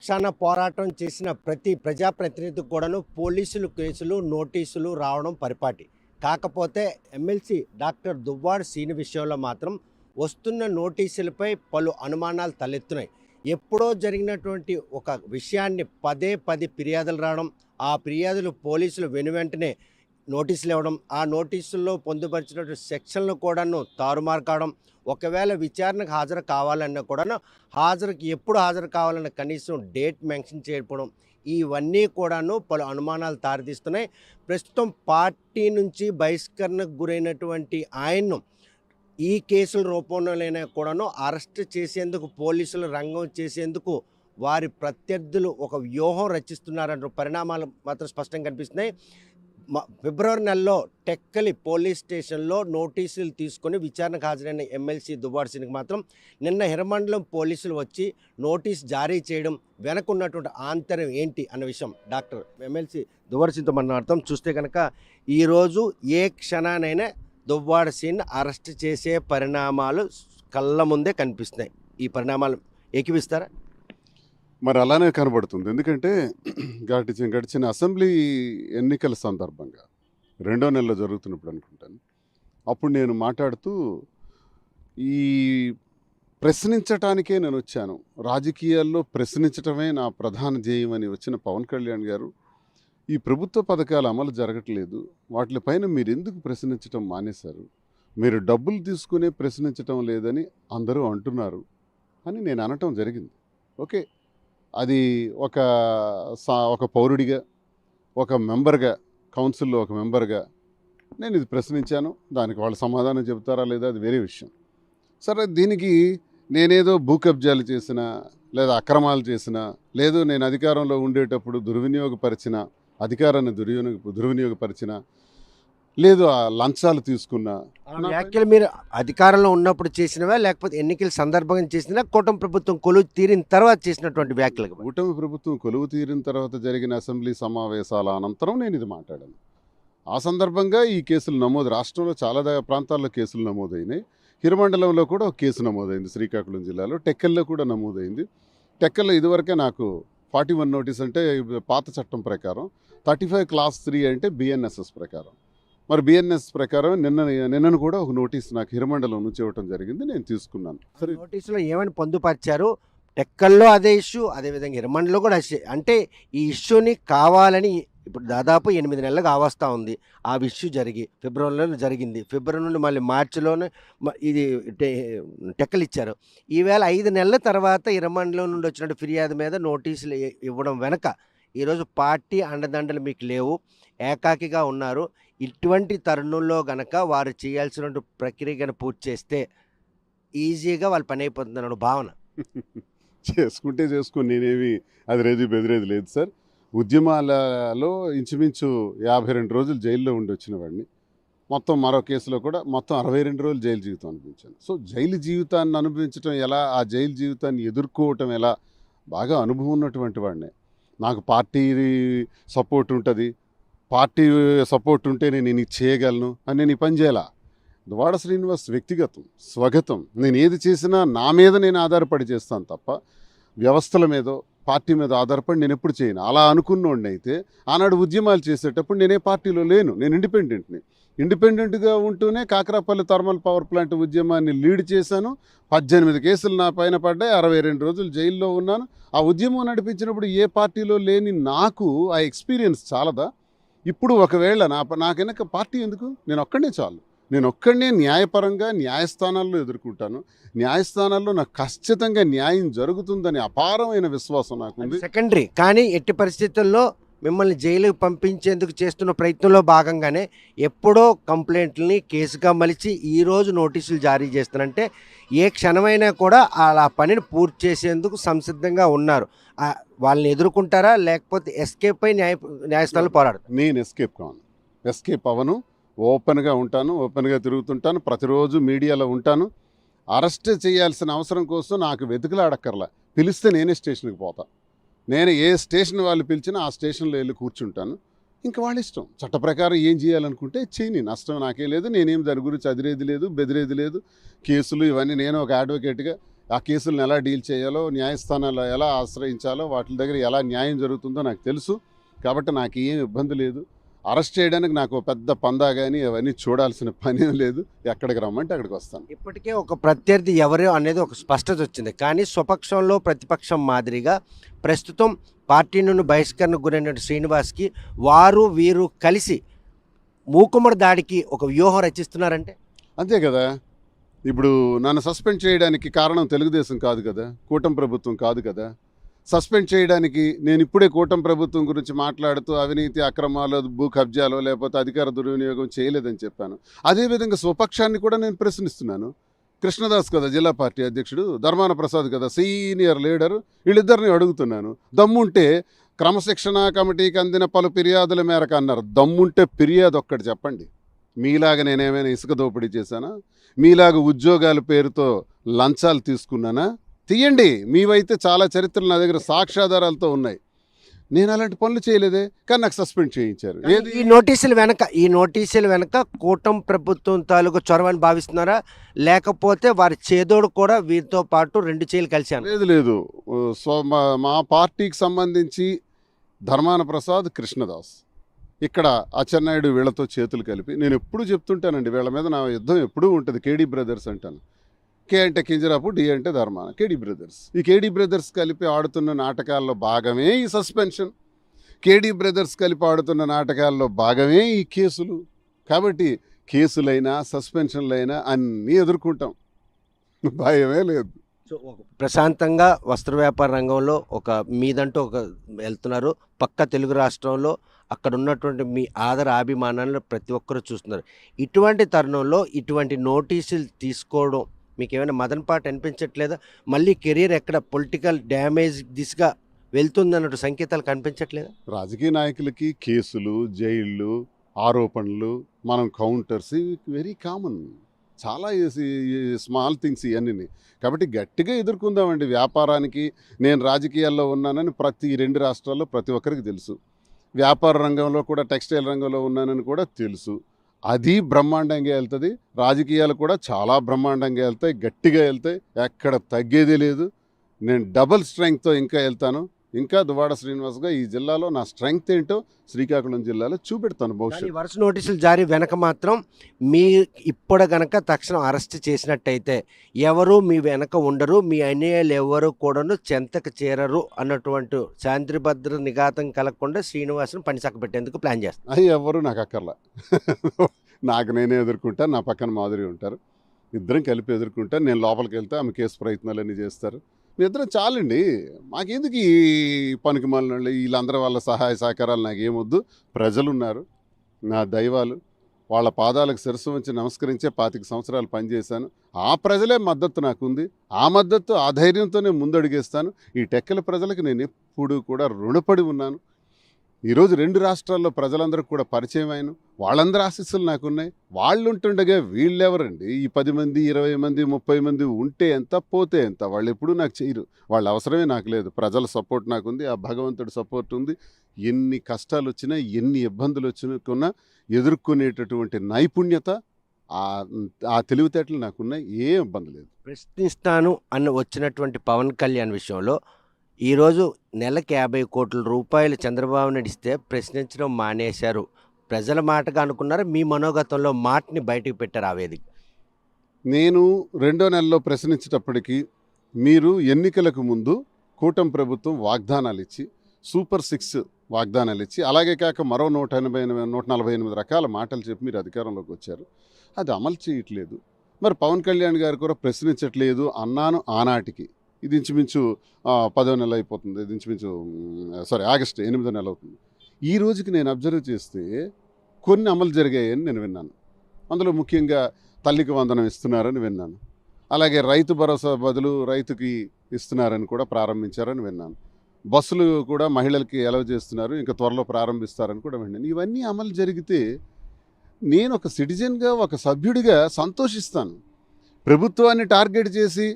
క్షణ పోరాటం చేసిన ప్రతి ప్రజాప్రతినిధికి కూడాను పోలీసులు కేసులు నోటీసులు రావడం పరిపాటి. కాకపోతే ఎమ్మెల్సీ డాక్టర్ దువ్వాడ సీను విషయంలో మాత్రం వస్తున్న నోటీసులపై పలు అనుమానాలు తలెత్తున్నాయి. ఎప్పుడో జరిగినటువంటి ఒక విషయాన్ని పదే పది ఫిర్యాదులు రావడం, ఆ ఫిర్యాదులు పోలీసులు వెనువెంటనే నోటీసులు ఇవ్వడం, ఆ నోటీసుల్లో పొందుపరిచినటువంటి సెక్షన్లు కూడాను తారుమారు కావడం, ఒకవేళ విచారణకు హాజరు కావాలన్నా కూడాను హాజరుకి ఎప్పుడు హాజరు కావాలన్న కనీసం డేట్ మెన్షన్ చేయకపోవడం, ఇవన్నీ కూడాను పలు అనుమానాలు దారితీస్తున్నాయి. ప్రస్తుతం పార్టీ నుంచి బహిష్కరణకు గురైనటువంటి ఆయన్ను ఈ కేసుల రూపంలోనైనా కూడాను అరెస్ట్ చేసేందుకు పోలీసులు రంగం చేసేందుకు వారి ప్రత్యర్థులు ఒక వ్యూహం రచిస్తున్నారంటూ పరిణామాలు మాత్రం స్పష్టంగా కనిపిస్తున్నాయి. ఫిబ్రవరి నెలలో టెక్కలి పోలీస్ స్టేషన్లో నోటీసులు తీసుకొని విచారణకు హాజరైన ఎమ్మెల్సీ దువ్వాడ సీనుకి మాత్రం నిన్న హిరమండలం పోలీసులు వచ్చి నోటీస్ జారీ చేయడం వెనక ఉన్నటువంటి ఆంతర్యం ఏంటి అన్న విషయం డాక్టర్ ఎమ్మెల్సీ దువ్వాడ సీనుతో మనం అర్థం చూస్తే కనుక ఈరోజు ఏ క్షణానైనా దువ్వాడ సీన్ అరెస్ట్ చేసే పరిణామాలు కళ్ళ ముందే కనిపిస్తున్నాయి. ఈ పరిణామాలు ఏకీవిస్తారా? మరి అలానే కనబడుతుంది. ఎందుకంటే గడిచిన అసెంబ్లీ ఎన్నికల సందర్భంగా 2వ నెలలో జరుగుతున్నప్పుడు అనుకుంటాను, అప్పుడు నేను మాట్లాడుతూ ఈ ప్రశ్నించటానికే నేను వచ్చాను, రాజకీయాల్లో ప్రశ్నించటమే నా ప్రధాన ధ్యేయం అని వచ్చిన పవన్ కళ్యాణ్ గారు ఈ ప్రభుత్వ పథకాలు అమలు జరగట్లేదు, వాటిపైన మీరు ఎందుకు ప్రశ్నించటం మానేశారు, మీరు డబ్బులు తీసుకునే ప్రశ్నించటం లేదని అందరూ అంటున్నారు అని నేను అనటం జరిగింది. ఓకే, అది ఒక పౌరుడిగా, ఒక మెంబర్గా, కౌన్సిల్లో ఒక మెంబర్గా నేను ఇది ప్రశ్నించాను. దానికి వాళ్ళు సమాధానం చెబుతారా లేదా అది వేరే విషయం. సరే, దీనికి నేనేదో భూ కబ్జాలు చేసిన, లేదా అక్రమాలు చేసిన, లేదు నేను అధికారంలో ఉండేటప్పుడు అధికారాన్ని దుర్వినియోగపరిచిన, లేదు ఆ లంచాలు తీసుకున్నా. వ్యాఖ్యలు మీరు అధికారంలో ఉన్నప్పుడు చేసినవా, లేకపోతే ఎన్నికల సందర్భంగా చేసినా, కూటమి ప్రభుత్వం కొలువు తీరిన తర్వాత చేసినటువంటి వ్యాఖ్యలు? కూటమి ప్రభుత్వం కొలువు తీరిన తర్వాత జరిగిన అసెంబ్లీ సమావేశాల అనంతరం నేను ఇది మాట్లాడాను. ఆ సందర్భంగా ఈ కేసులు రాష్ట్రంలో చాలా ప్రాంతాల్లో కేసులు నమోదైనాయి. హిరమండలంలో కూడా ఒక కేసు నమోదైంది, శ్రీకాకుళం జిల్లాలో టెక్కల్లో కూడా నమోదైంది. టెక్కల్లో ఇదివరకే నాకు 41 నోటీస్ అంటే పాత చట్టం ప్రకారం, 35 క్లాస్ 3 అంటే బిఎన్ఎస్ఎస్ ప్రకారం. మరి బిఎన్ఎస్ ప్రకారం నిన్నను కూడా ఒక నోటీస్ నాకు హిరమండలం నుంచి ఇవ్వడం జరిగింది, నేను తీసుకున్నాను. సరే, నోటీసులో ఏమని పొందుపరిచారు? టెక్కల్లో అదే ఇష్యూ, అదేవిధంగా హిరమండలో కూడా అంటే ఈ ఇష్యూని కావాలని ఇప్పుడు దాదాపు 8 నెలలు కావస్తూ ఉంది. ఆ ఇష్యూ ఫిబ్రవరిలో జరిగింది. ఫిబ్రవరి నుండి మళ్ళీ మార్చిలోనే ఇది టెక్కలు ఇచ్చారు. ఈవేళ 5 నెలల తర్వాత హిరమండలో నుండి వచ్చిన ఫిర్యాదు మీద నోటీసులు ఇవ్వడం వెనక ఈరోజు పార్టీ అండదండలు మీకు లేవు, ఏకాకిగా ఉన్నారు. ఇటువంటి తరుణంలో గనక వారు చేయాల్సిన ప్రక్రియ కనుక పూర్తి చేస్తే ఈజీగా వాళ్ళు పని అయిపోతుందన్న భావన. చేసుకుని నేనేమి అది బెదిరేది లేదు సార్. ఉద్యమాలలో ఇంచుమించు 52 రోజులు జైల్లో ఉండి వచ్చిన వాడిని. మొత్తం మరో కేసులో కూడా మొత్తం 62 రోజులు జైలు జీవితం అనుభవించాను. సో జైలు జీవితాన్ని అనుభవించడం ఎలా, ఆ జైలు జీవితాన్ని ఎదుర్కోవటం ఎలా, బాగా అనుభవం ఉన్నటువంటి వాడినే. నాకు పార్టీ సపోర్ట్ ఉంటుంది, పార్టీ సపోర్ట్ ఉంటే నేను ఇది చేయగలను అని నేను ఈ పని చేయాల. దువ్వాడ శ్రీనివాస్ వ్యక్తిగతం, స్వగతం. నేను ఏది చేసినా నా మీద నేను ఆధారపడి చేస్తాను తప్ప వ్యవస్థల మీదో పార్టీ మీద ఆధారపడి నేను ఎప్పుడు చేయను. అలా అనుకున్నోడిని అయితే ఆనాడు ఉద్యమాలు చేసేటప్పుడు నేనే పార్టీలో లేను, నేను ఇండిపెండెంట్గా ఉంటూనే కాకరాపల్లి థర్మల్ పవర్ ప్లాంట్ ఉద్యమాన్ని లీడ్ చేశాను. 18 కేసులు నా పైన పడ్డాయి, 62 రోజులు జైల్లో ఉన్నాను. ఆ ఉద్యమం నడిపించినప్పుడు ఏ పార్టీలో లేని నాకు ఆ ఎక్స్పీరియన్స్ చాలదా? ఇప్పుడు ఒకవేళ నాకెనక పార్టీ ఎందుకు? నేను ఒక్కడనే న్యాయపరంగా న్యాయస్థానాల్లో ఎదుర్కొంటాను. న్యాయస్థానాల్లో నాకు ఖచ్చితంగా న్యాయం జరుగుతుందని అపారమైన విశ్వాసం నాకుంది. సెకండరీ, కానీ ఎట్టి పరిస్థితుల్లో మిమ్మల్ని జైలుకు పంపించేందుకు చేస్తున్న ప్రయత్నంలో భాగంగానే ఎప్పుడో కంప్లైంట్లని కేసుగా మలిచి ఈరోజు నోటీసులు జారీ చేస్తానంటే ఏ క్షణమైనా కూడా ఆ పనిని పూర్తి చేసేందుకు సంసిద్ధంగా ఉన్నారు. వాళ్ళని ఎదుర్కొంటారా, లేకపోతే ఎస్కేప్ అయి న్యాయస్థానంలో పోరాడతారు? నేను ఎస్కేప్ అవ్వను. ఓపెన్గా ఉంటాను, ఓపెన్గా తిరుగుతుంటాను, ప్రతిరోజు మీడియాలో ఉంటాను. అరెస్ట్ చేయాల్సిన అవసరం కోసం నాకు వెతుకులాడక్కర్లా. పిలిస్తే నేనే స్టేషన్కి పోతా. నేను ఏ స్టేషన్ వాళ్ళు పిలిచినా ఆ స్టేషన్లో వెళ్ళి కూర్చుంటాను. ఇంకా వాళ్ళ ఇష్టం. చట్ట ప్రకారం ఏం చేయాలనుకుంటే చేయని, నష్టం నాకే లేదు. నేనేం దాని గురించి అదిరేది లేదు, బెదిరేది లేదు. కేసులు ఇవన్నీ నేను ఒక అడ్వకేట్గా ఆ కేసులను ఎలా డీల్ చేయాలో, న్యాయస్థానాలు ఎలా ఆశ్రయించాలో, వాటి దగ్గర ఎలా న్యాయం జరుగుతుందో నాకు తెలుసు. కాబట్టి నాకు ఏం ఇబ్బంది లేదు. అరెస్ట్ చేయడానికి నాకు ఓ పెద్ద పందా కానీ అవన్నీ చూడాల్సిన పనేం లేదు. ఎక్కడికి రమ్మంటే అక్కడికి వస్తాను. ఇప్పటికే ఒక ప్రత్యర్థి ఎవరు అనేది ఒక స్పష్టత వచ్చింది. కానీ స్వపక్షంలో ప్రతిపక్షం మాదిరిగా ప్రస్తుతం పార్టీ నుండి బహిష్కరణకు గురైన శ్రీనివాస్కి వారు వీరు కలిసి మూకుమ్మడి దాడికి ఒక వ్యూహం రచిస్తున్నారంటే అంతే కదా. ఇప్పుడు నన్ను సస్పెండ్ చేయడానికి కారణం తెలుగుదేశం కాదు కదా, కూటమి ప్రభుత్వం కాదు కదా. సస్పెండ్ చేయడానికి నేను ఇప్పుడే కూటమి ప్రభుత్వం గురించి మాట్లాడుతూ అవినీతి అక్రమాలు, భూ కబ్జాలు, లేకపోతే అధికార దుర్వినియోగం చేయలేదని చెప్పాను. అదేవిధంగా స్వపక్షాన్ని కూడా నేను ప్రశ్నిస్తున్నాను. కృష్ణదాస్ కదా జిల్లా పార్టీ అధ్యక్షుడు, ధర్మాన ప్రసాద్ కదా సీనియర్ లీడరు, వీళ్ళిద్దరిని అడుగుతున్నాను. దమ్ముంటే క్రమశిక్షణ కమిటీకి అందిన పలు ఫిర్యాదుల మేరకు అన్నారు. దమ్ముంటే ఫిర్యాదు ఒక్కటి చెప్పండి. మీలాగా నేనేమైనా ఇసుక దోపిడీ చేశానా? మీలాగా ఉద్యోగాల పేరుతో లంచాలు తీసుకున్నానా? తీయండి. మీవైతే చాలా చరిత్రలు నా దగ్గర సాక్ష్యాధారాలతో ఉన్నాయి. నేను అలాంటి పనులు చేయలేదే, కానీ నాకు సస్పెండ్ చేయించారు. ఏది ఈ నోటీసుల వెనక కూటమి ప్రభుత్వం తాలూకు చొరవని భావిస్తున్నారా, లేకపోతే వారి చేదోడు కూడా వీరితో పాటు రెండు చేతులు కలిశాను? లేదు లేదు. మా పార్టీకి సంబంధించి ధర్మాన ప్రసాద్, కృష్ణదాస్, ఇక్కడ అచ్చెన్నాయుడు వీళ్ళతో చేతులు కలిపి నేను ఎప్పుడు చెప్తుంటానండి, వీళ్ళ మీద నా యుద్ధం ఎప్పుడూ ఉంటుంది. కేడీ బ్రదర్స్ అంటాను. కే అంటే కింజరాపు, డి అంటే ధర్మాన, కేడీ బ్రదర్స్. ఈ కేడీ బ్రదర్స్ కలిపి ఆడుతున్న నాటకాల్లో భాగమే ఈ సస్పెన్షన్. కేడీ బ్రదర్స్ కలిపి ఆడుతున్న నాటకాల్లో భాగమే ఈ కేసులు. కాబట్టి కేసులైనా సస్పెన్షన్లైనా అన్నీ ఎదుర్కొంటాం, భయమే లేదు. సో ప్రశాంతంగా వస్త్ర వ్యాపార రంగంలో ఒక మీదంటూ ఒక వెళ్తున్నారు. పక్క తెలుగు రాష్ట్రంలో అక్కడ ఉన్నటువంటి మీ ఆదరాభిమానాలను ప్రతి ఒక్కరూ చూస్తున్నారు. ఇటువంటి తరుణంలో ఇటువంటి నోటీసులు తీసుకోవడం మీకు ఏమైనా మదనపాటు అనిపించట్లేదా? మళ్ళీ కెరీర్ ఎక్కడ పొలిటికల్ డ్యామేజ్ దిశగా వెళ్తుందన్నట్టు సంకేతాలు కనిపించట్లేదా? రాజకీయ నాయకులకి కేసులు, జైళ్ళు, ఆరోపణలు, మనం కౌంటర్స్ వెరీ కామన్. చాలా స్మాల్ థింగ్స్ ఇవన్నీ. కాబట్టి గట్టిగా ఎదుర్కొందామండి. వ్యాపారానికి నేను రాజకీయాల్లో ఉన్నానని ప్రతి 2 రాష్ట్రాల్లో ప్రతి ఒక్కరికి తెలుసు. వ్యాపార రంగంలో కూడా, టెక్స్టైల్ రంగంలో ఉన్నానని కూడా తెలుసు. అది బ్రహ్మాండంగా వెళ్తుంది. రాజకీయాలు కూడా చాలా బ్రహ్మాండంగా వెళ్తాయి, గట్టిగా వెళ్తాయి, ఎక్కడ తగ్గేదే లేదు. నేను డబుల్ స్ట్రెంగ్త్తో ఇంకా వెళ్తాను. ఇంకా దువ్వాడ శ్రీనివాస్గా ఈ జిల్లాలో నా స్ట్రెంగ్త్ ఏంటో శ్రీకాకుళం జిల్లాలో చూపెడతాను భవిష్యత్తు. వరుస నోటీసులు జారీ వెనక మాత్రం మీ ఇప్పుడు గనక తక్షణం అరెస్ట్ చేసినట్టయితే ఎవరు మీ వెనక ఉండరు, మీ అన్యాయాలు ఎవరు కూడాను చెంతకు చేరరు అన్నటువంటి శాంతి భద్ర నిఘాతం కలగకుండా శ్రీనివాసును పనిసక్క పెట్టేందుకు ప్లాన్ చేస్తాను. అవి ఎవరు నాకు అక్కర్లా. నాకు నేనే ఎదుర్కొంటాను, నా పక్కన మాధురి ఉంటారు, ఇద్దరం కలిపి ఎదుర్కొంటాను. నేను లోపలికి వెళ్తే ఆమె కేసు ప్రయత్నాలన్నీ చేస్తారు. మీ ఇద్దరం చాలండి. మాకెందుకు ఈ పనికి మాలిన వీళ్ళందరూ వాళ్ళ సహాయ సహకారాలు నాకు ఏమొద్దు. ప్రజలున్నారు, నా దైవాలు, వాళ్ళ పాదాలకు శిరస్సు వంచి నమస్కరించే 25 సంవత్సరాలు పనిచేశాను. ఆ ప్రజలే మద్దతు నాకుంది. ఆ మద్దతు, ఆ ధైర్యంతోనే ముందడుగేస్తాను. ఈ టెక్కల ప్రజలకు నేను ఎప్పుడు కూడా రుణపడి ఉన్నాను. ఈరోజు 2 రాష్ట్రాల్లో ప్రజలందరూ కూడా పరిచయం అయిన వాళ్ళందరూ ఆశీస్సులు నాకున్నాయి. వాళ్ళు ఉంటుండగా వీళ్ళెవరండి? ఈ 10 మంది, 20 మంది, 30 మంది ఉంటే ఎంత, పోతే ఎంత? వాళ్ళు ఎప్పుడూ నాకు చేయరు. వాళ్ళ అవసరమే నాకు లేదు. ప్రజల సపోర్ట్ నాకుంది, ఆ భగవంతుడి సపోర్ట్ ఉంది. ఎన్ని కష్టాలు వచ్చినా, ఎన్ని ఇబ్బందులు వచ్చినా ఎదుర్కొనేటటువంటి నైపుణ్యత, ఆ తెలివితేటలు నాకున్నాయి. ఏ ఇబ్బంది లేదు. ప్రశ్నిస్తాను అని వచ్చినటువంటి పవన్ కళ్యాణ్ విషయంలో ఈరోజు నెలకి 50 కోట్ల రూపాయలు చంద్రబాబు నాయుడు ఇస్తే ప్రశ్నించడం మానేశారు. ప్రజల మాటగా అనుకున్నారు, మీ మనోగతంలో మాటని బయటకు పెట్టారు ఆ వేదిక. నేను 2వ నెలలో ప్రశ్నించేటప్పటికి మీరు ఎన్నికలకు ముందు కూటమి ప్రభుత్వం వాగ్దానాలు ఇచ్చి, సూపర్ 6 వాగ్దానాలు ఇచ్చి, అలాగే కాక మరో 148 రకాల మాటలు చెప్పి మీరు అధికారంలోకి వచ్చారు. అది అమలు చేయట్లేదు. మరి పవన్ కళ్యాణ్ గారు కూడా ప్రశ్నించట్లేదు అన్నాను ఆనాటికి. ఇది ఇంచుమించు 10వ నెల అయిపోతుంది. ఇది ఇంచుమించు ఆగస్టు 8వ నెల అవుతుంది. ఈ రోజుకి నేను అబ్జర్వ్ చేస్తే కొన్ని అమలు జరిగాయని నేను విన్నాను. అందులో ముఖ్యంగా తల్లికి వందనం ఇస్తున్నారని విన్నాను. అలాగే రైతు భరోసా బదులు రైతుకి ఇస్తున్నారని కూడా ప్రారంభించారని విన్నాను. బస్సులు కూడా మహిళలకి ఎలవ్ చేస్తున్నారు, ఇంకా త్వరలో ప్రారంభిస్తారని కూడా విన్నాను. ఇవన్నీ అమలు జరిగితే నేను ఒక సిటిజన్గా, ఒక సభ్యుడిగా సంతోషిస్తాను. ప్రభుత్వాన్ని టార్గెట్ చేసి